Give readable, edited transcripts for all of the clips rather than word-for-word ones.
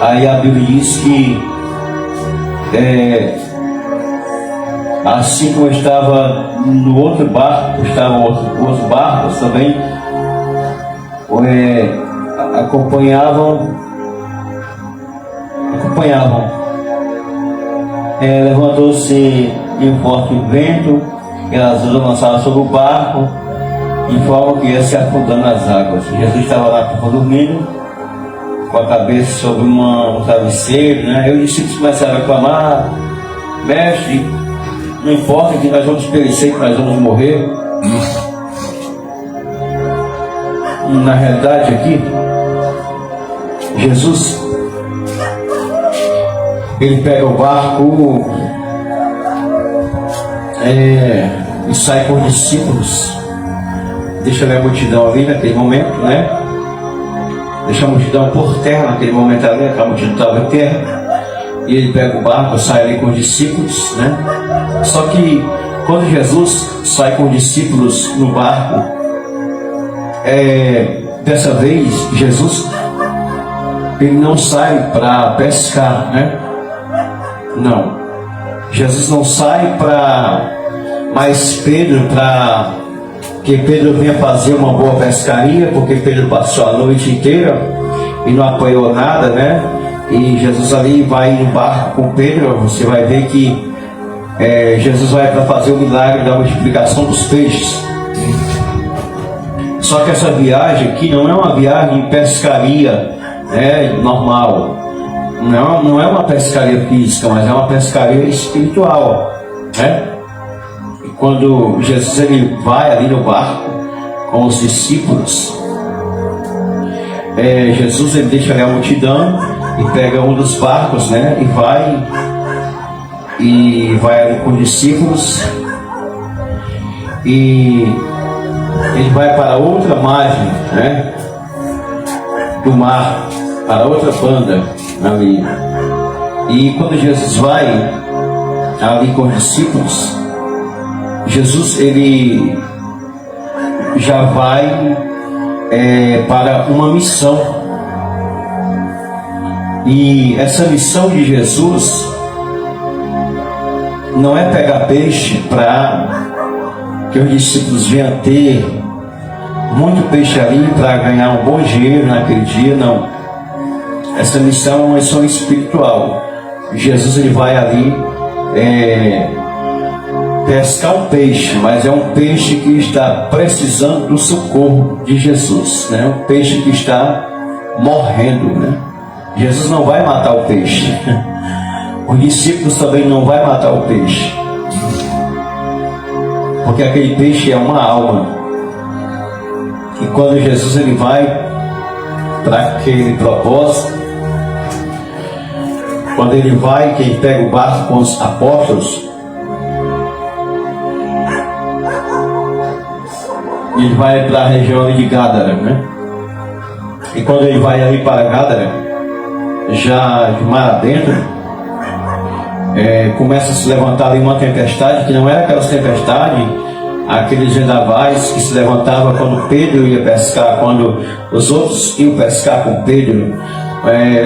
Aí a Bíblia diz que assim como estava no outro barco, estavam outros barcos também, acompanhavam. Levantou-se um forte vento, e as ondas lançavam sobre o barco, de forma que ia se afundando nas águas. Jesus estava lá dormindo, com a cabeça sobre um travesseiro, né? E os discípulos começaram a clamar: mestre, não importa que nós vamos perecer, que nós vamos morrer. Na realidade aqui, Jesus, ele pega o barco e sai com os discípulos, deixa a multidão ali naquele momento, né? Deixa a multidão por terra naquele momento ali, aquela multidão estava em terra, e ele pega o barco, sai ali com os discípulos, né? Só que quando Jesus sai com os discípulos no barco, dessa vez Jesus, ele não sai para pescar, né? Não, Jesus não sai mas Pedro, para que Pedro venha fazer uma boa pescaria, porque Pedro passou a noite inteira e não apanhou nada, né? E Jesus ali vai no barco com Pedro. Você vai ver que Jesus vai para fazer o milagre da multiplicação dos peixes. Só que essa viagem aqui não é uma viagem de pescaria, né, normal. Não é uma pescaria física, mas é uma pescaria espiritual, né? E quando Jesus ele vai ali no barco com os discípulos, Jesus ele deixa ali a multidão e pega um dos barcos, né? E vai ali com os discípulos, e ele vai para outra margem, né, do mar, para outra banda ali. E quando Jesus vai ali com os discípulos, Jesus ele já vai para uma missão. E essa missão de Jesus não é pegar peixe para que os discípulos venham ter muito peixe ali para ganhar um bom dinheiro naquele dia, não. Essa missão é uma missão espiritual. Jesus ele vai ali pescar um peixe, mas é um peixe que está precisando do socorro de Jesus, né? Um peixe que está morrendo, né? Jesus não vai matar o peixe. Os discípulos também não vai matar o peixe, porque aquele peixe é uma alma. E quando Jesus ele vai para aquele propósito, quando ele vai, que ele pega o barco com os apóstolos, ele vai para a região de Gádara, né? E quando ele vai ali para Gádara, já de mar adentro, começa a se levantar ali uma tempestade, que não era aquelas tempestades, aqueles vendavais que se levantavam quando Pedro ia pescar, quando os outros iam pescar com Pedro.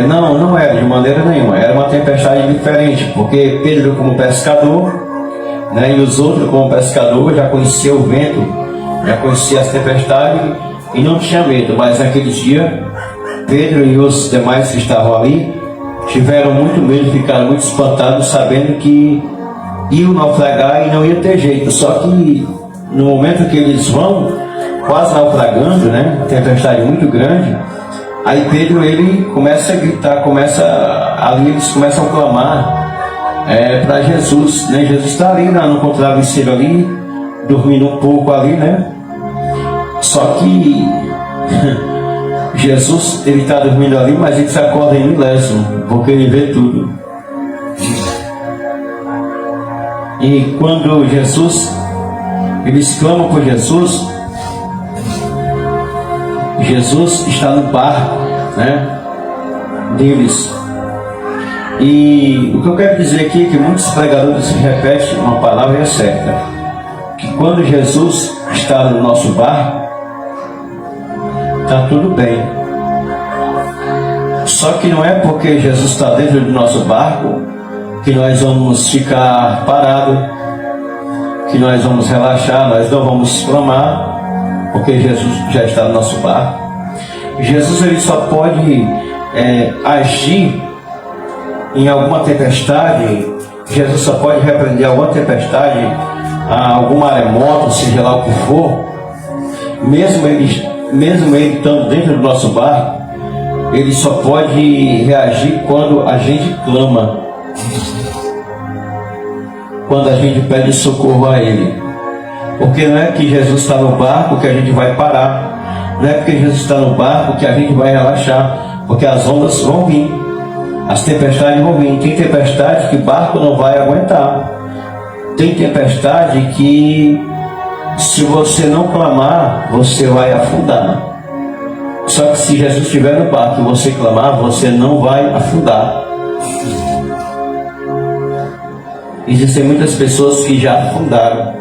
Não era de maneira nenhuma, era uma tempestade diferente, porque Pedro como pescador, né, e os outros como pescador já conheciam o vento, já conhecia as tempestades e não tinha medo. Mas naquele dia Pedro e os demais que estavam ali tiveram muito medo, ficaram muito espantados, sabendo que iam naufragar e não ia ter jeito. Só que no momento que eles vão quase naufragando, né, tempestade muito grande, aí Pedro ele começa a gritar, eles começam a clamar para Jesus, né? Jesus está ali no travesseiro ali, dormindo um pouco ali, né? Só que Jesus ele está dormindo ali, mas ele se acorda em milésimo, porque ele vê tudo. E quando eles clamam por Jesus, Jesus está no barco, né, deles. E o que eu quero dizer aqui é que muitos pregadores repetem uma palavra e é certa, que quando Jesus está no nosso barco, está tudo bem. Só que não é porque Jesus está dentro do nosso barco que nós vamos ficar parados, que nós vamos relaxar, nós não vamos clamar, porque Jesus já está no nosso barco. Jesus ele só pode agir em alguma tempestade. Jesus só pode repreender alguma tempestade, algum maremoto, seja lá o que for, mesmo ele estando dentro do nosso barco. Ele só pode reagir quando a gente clama, quando a gente pede socorro a Ele. Porque não é que Jesus está no barco que a gente vai parar, não é porque Jesus está no barco que a gente vai relaxar, porque as ondas vão vir, as tempestades vão vir. Tem tempestade que o barco não vai aguentar, tem tempestade que, se você não clamar, você vai afundar. Só que se Jesus estiver no barco e você clamar, você não vai afundar. Existem muitas pessoas que já afundaram.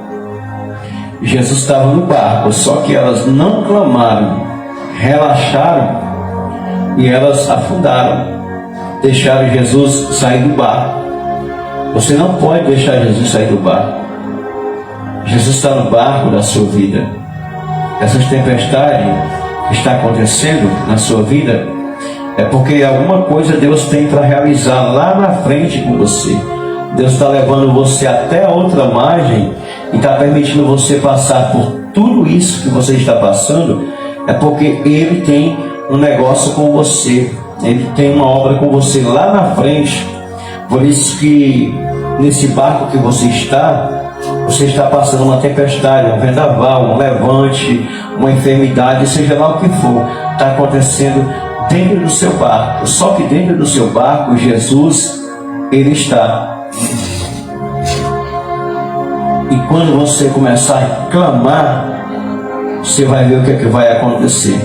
Jesus estava no barco, só que elas não clamaram, relaxaram e elas afundaram. Deixaram Jesus sair do barco. Você não pode deixar Jesus sair do barco. Jesus está no barco da sua vida. Essas tempestades que está acontecendo na sua vida é porque alguma coisa Deus tem para realizar lá na frente com você. Deus está levando você até a outra margem e está permitindo você passar por tudo isso que você está passando, é porque Ele tem um negócio com você, Ele tem uma obra com você lá na frente. Por isso que nesse barco que você está passando uma tempestade, um vendaval, um levante, uma enfermidade, seja lá o que for, está acontecendo dentro do seu barco. Só que dentro do seu barco, Jesus, Ele está. E quando você começar a clamar, você vai ver o que é que vai acontecer.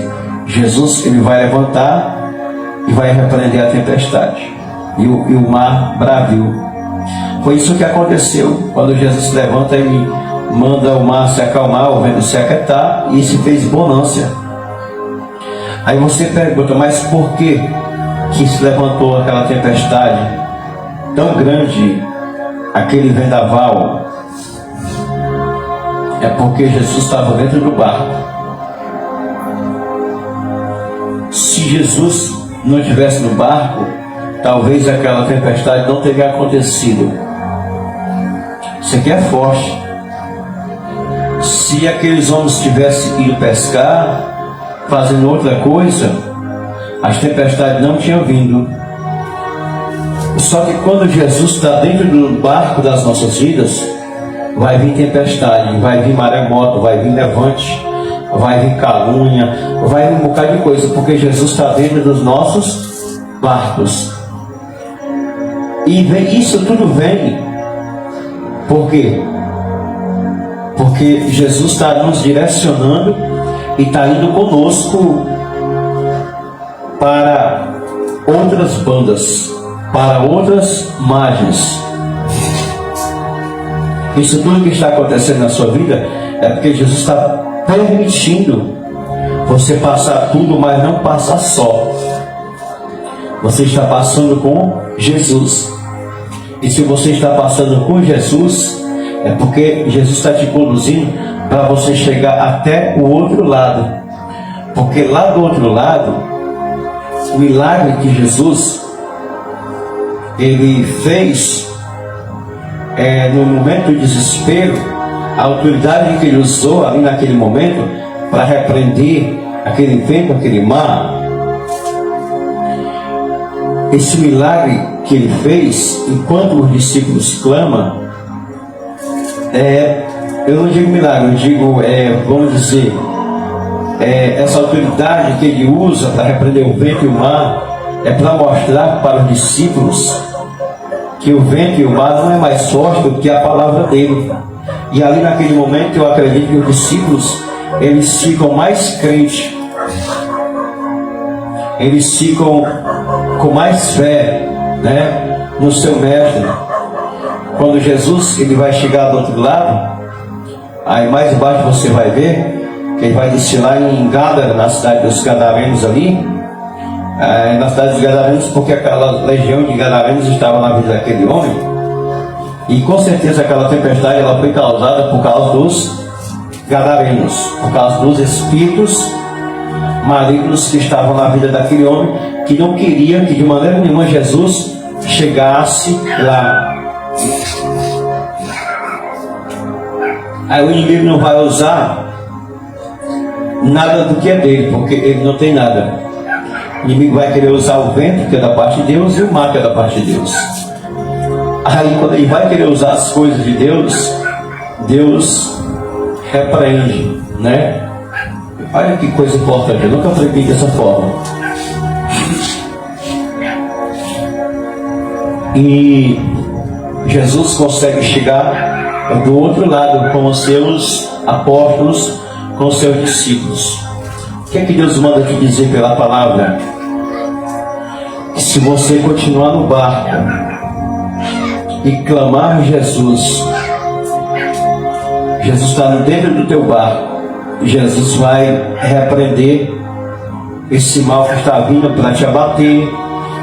Jesus, Ele vai levantar e vai repreender a tempestade. E o mar braviu. Foi isso que aconteceu quando Jesus se levanta e manda o mar se acalmar, o vento se aquietar, e se fez bonança. Aí você pergunta, mas por que se levantou aquela tempestade tão grande, aquele vendaval? É porque Jesus estava dentro do barco. Se Jesus não estivesse no barco, talvez aquela tempestade não teria acontecido. Isso aqui é forte. Se aqueles homens tivessem ido pescar, fazendo outra coisa, as tempestades não tinham vindo. Só que quando Jesus está dentro do barco das nossas vidas, vai vir tempestade, vai vir maremoto, vai vir levante, vai vir calúnia, vai vir um bocado de coisa, porque Jesus está dentro dos nossos barcos. E isso tudo vem. Por quê? Porque Jesus está nos direcionando e está indo conosco para outras bandas, para outras margens. Isso tudo que está acontecendo na sua vida é porque Jesus está permitindo você passar tudo, mas não passar só. Você está passando com Jesus. E se você está passando com Jesus, é porque Jesus está te conduzindo para você chegar até o outro lado. Porque lá do outro lado, o milagre que Jesus Ele fez no momento de desespero, a autoridade que Ele usou ali naquele momento para repreender aquele vento, aquele mar. Esse milagre que Ele fez, enquanto os discípulos clamam, eu não digo milagre, eu digo, vamos dizer, essa autoridade que Ele usa para repreender o vento e o mar, é para mostrar para os discípulos que o vento e o mar não é mais forte do que a palavra dele. E ali naquele momento eu acredito que os discípulos, eles ficam mais crentes, eles ficam com mais fé, né, no seu mestre. Quando Jesus ele vai chegar do outro lado, aí mais embaixo você vai ver que ele vai descer lá em Gádara, na cidade dos Gadarenos ali, na cidade dos Gadarenos, porque aquela legião de Gadarenos estava na vida daquele homem, e com certeza aquela tempestade ela foi causada por causa dos Gadarenos, por causa dos espíritos malignos que estavam na vida daquele homem, que não queria que de maneira nenhuma Jesus chegasse lá. Aí o inimigo não vai usar nada do que é dele, porque ele não tem nada. O inimigo vai querer usar o vento, que é da parte de Deus, e o mar, que é da parte de Deus. Aí quando ele vai querer usar as coisas de Deus, Deus repreende, né? Olha que coisa importante, eu nunca aprendi dessa forma. E Jesus consegue chegar do outro lado com os seus apóstolos, com os seus discípulos. O que é que Deus manda te dizer pela palavra? Que se você continuar no barco e clamar a Jesus, Jesus está dentro do teu barco, Jesus vai repreender esse mal que está vindo para te abater,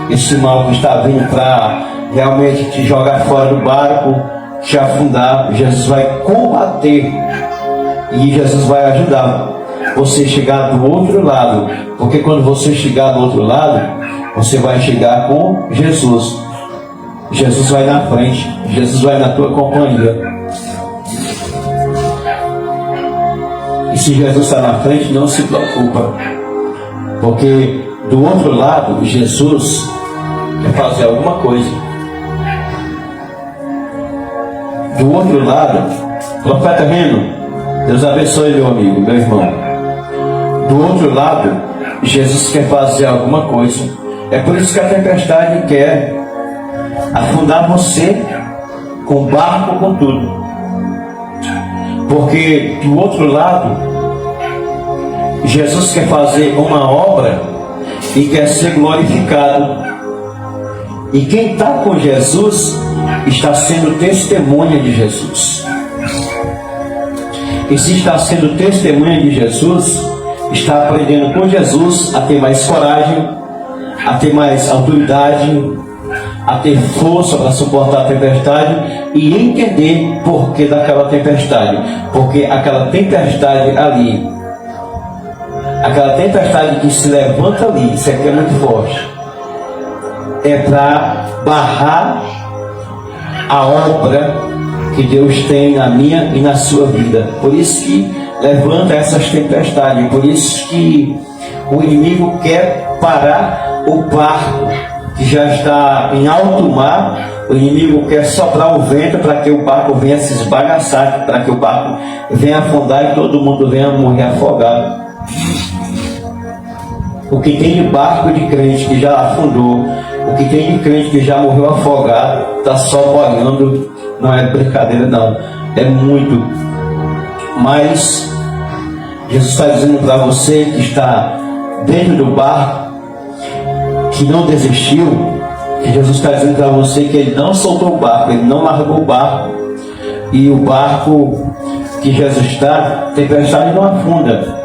esse mal que está vindo para realmente te jogar fora do barco, te afundar. Jesus vai combater e Jesus vai ajudar você chegar do outro lado, porque quando você chegar do outro lado, você vai chegar com Jesus. Jesus vai na frente, Jesus vai na tua companhia. E se Jesus está na frente, não se preocupa, porque do outro lado, Jesus quer fazer alguma coisa. Do outro lado, profeta Reno, Deus abençoe meu amigo, meu irmão. Do outro lado, Jesus quer fazer alguma coisa. É por isso que a tempestade quer afundar você com barco, com tudo. Porque do outro lado, Jesus quer fazer uma obra e quer ser glorificado. E quem está com Jesus está sendo testemunha de Jesus. E se está sendo testemunha de Jesus, está aprendendo com Jesus a ter mais coragem, a ter mais autoridade, a ter força para suportar a tempestade e entender por que daquela tempestade. Porque aquela tempestade ali, aquela tempestade que se levanta ali, isso aqui é muito forte, é para barrar a obra que Deus tem na minha e na sua vida. Por isso que levanta essas tempestades, por isso que o inimigo quer parar o barco que já está em alto mar. O inimigo quer soprar o vento para que o barco venha se esbagaçar, para que o barco venha afundar e todo mundo venha morrer afogado. O que tem de barco de crente que já afundou, o que tem de crente que já morreu afogado, está só boiando, não é brincadeira não, é muito. Mas Jesus está dizendo para você que está dentro do barco, que não desistiu, que Jesus está dizendo para você que ele não soltou o barco, ele não largou o barco. E o barco que Jesus está, tempestade não afunda.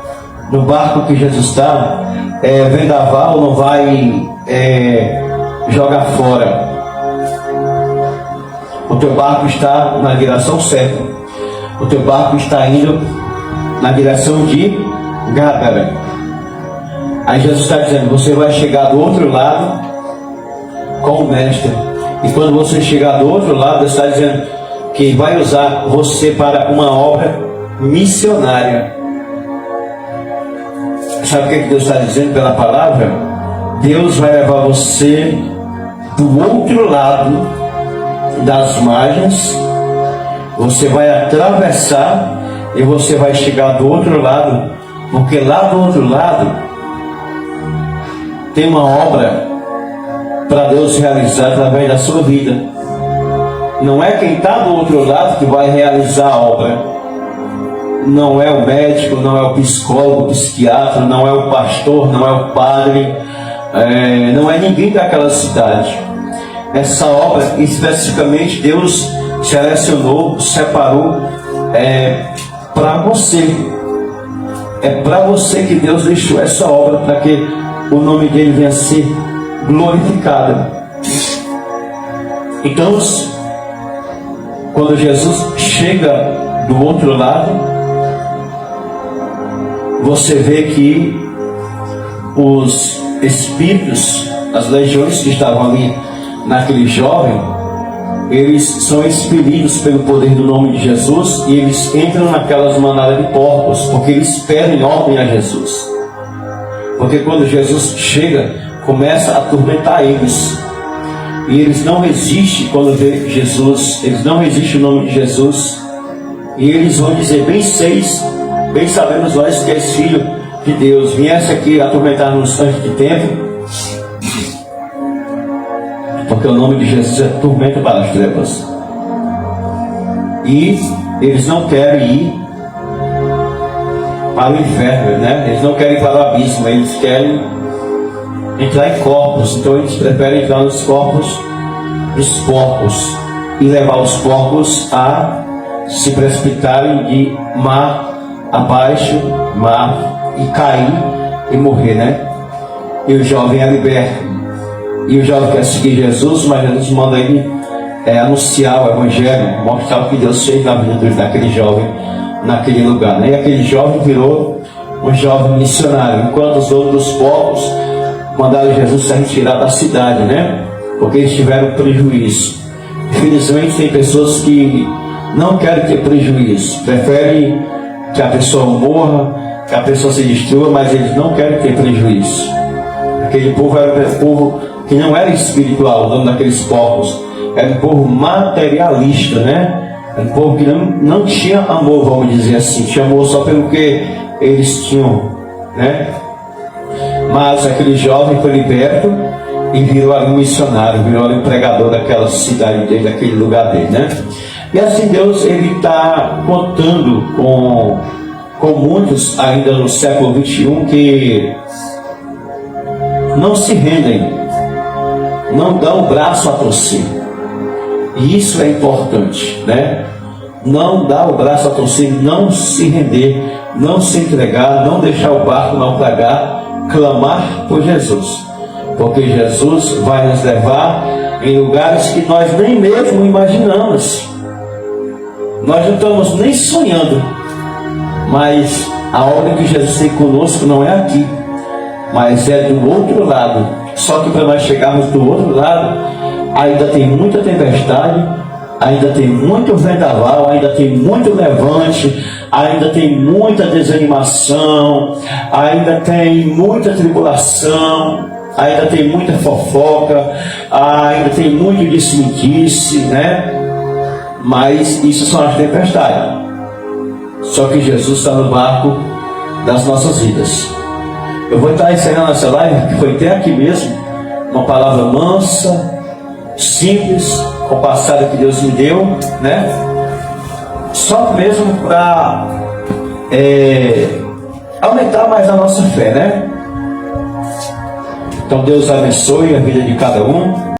No barco que Jesus está, vendaval não vai jogar fora. O teu barco está na direção certa. O teu barco está indo na direção de Gádara. Aí Jesus está dizendo, você vai chegar do outro lado com o mestre. E quando você chegar do outro lado, Deus está dizendo que vai usar você para uma obra missionária. Sabe o que Deus está dizendo pela palavra? Deus vai levar você do outro lado das margens. Você vai atravessar e você vai chegar do outro lado, porque lá do outro lado tem uma obra para Deus realizar através da sua vida. Não é quem está do outro lado que vai realizar a obra. Não é o médico, não é o psicólogo, o psiquiatra, não é o pastor, não é o padre, não é ninguém daquela cidade. Essa obra, especificamente, Deus selecionou, separou para você. É para você que Deus deixou essa obra, para que o nome dele venha a ser glorificado. Então, quando Jesus chega do outro lado, você vê que os espíritos, as legiões que estavam ali naquele jovem, eles são expelidos pelo poder do nome de Jesus, e eles entram naquelas manadas de porcos, porque eles pedem ordem a Jesus. Porque quando Jesus chega, começa a atormentar eles, e eles não resistem quando vê Jesus, eles não resistem o nome de Jesus, e eles vão dizer: bem sabemos nós que és filho de Deus, viesse aqui atormentar-nos antes de tempo. Porque o nome de Jesus é tormento para as trevas. E eles não querem ir para o inferno, né? Eles não querem ir para o abismo, eles querem entrar em corpos. Então eles preferem entrar nos corpos dos porcos e levar os porcos a se precipitarem de mar abaixo, mar, e cair e morrer, né? E o jovem é liberto. E o jovem quer seguir Jesus, mas Jesus manda ele anunciar o Evangelho, mostrar o que Deus fez na vida daquele jovem, naquele lugar, né? E aquele jovem virou um jovem missionário, enquanto os outros povos mandaram Jesus se retirar da cidade, né? Porque eles tiveram prejuízo. Infelizmente tem pessoas que não querem ter prejuízo, preferem que a pessoa morra, que a pessoa se destrua, mas eles não querem ter prejuízo. Aquele povo era um povo que não era espiritual, o nome daqueles povos, era um povo materialista, né? Era um povo que não tinha amor, vamos dizer assim, tinha amor só pelo que eles tinham, né? Mas aquele jovem foi liberto e virou ali um missionário, virou ali um pregador daquela cidade dele, daquele lugar dele, né? E assim Deus, ele está contando com muitos ainda no século 21 que não se rendem, não dão o braço a torcer. E isso é importante, né? Não dar o braço a torcer, não se render, não se entregar, não deixar o barco naufragar, clamar por Jesus. Porque Jesus vai nos levar em lugares que nós nem mesmo imaginamos. Nós não estamos nem sonhando. Mas a obra que Jesus tem conosco não é aqui, mas é do outro lado. Só que para nós chegarmos do outro lado, ainda tem muita tempestade, ainda tem muito vendaval, ainda tem muito levante, ainda tem muita desanimação, ainda tem muita tribulação, ainda tem muita fofoca, ainda tem muito disse-me-disse, né? Mas isso são as tempestades. Só que Jesus está no barco das nossas vidas. Eu vou estar encerrando essa live, que foi até aqui mesmo, uma palavra mansa, simples, compassada que Deus me deu, né? Só mesmo para aumentar mais a nossa fé, né? Então Deus abençoe a vida de cada um.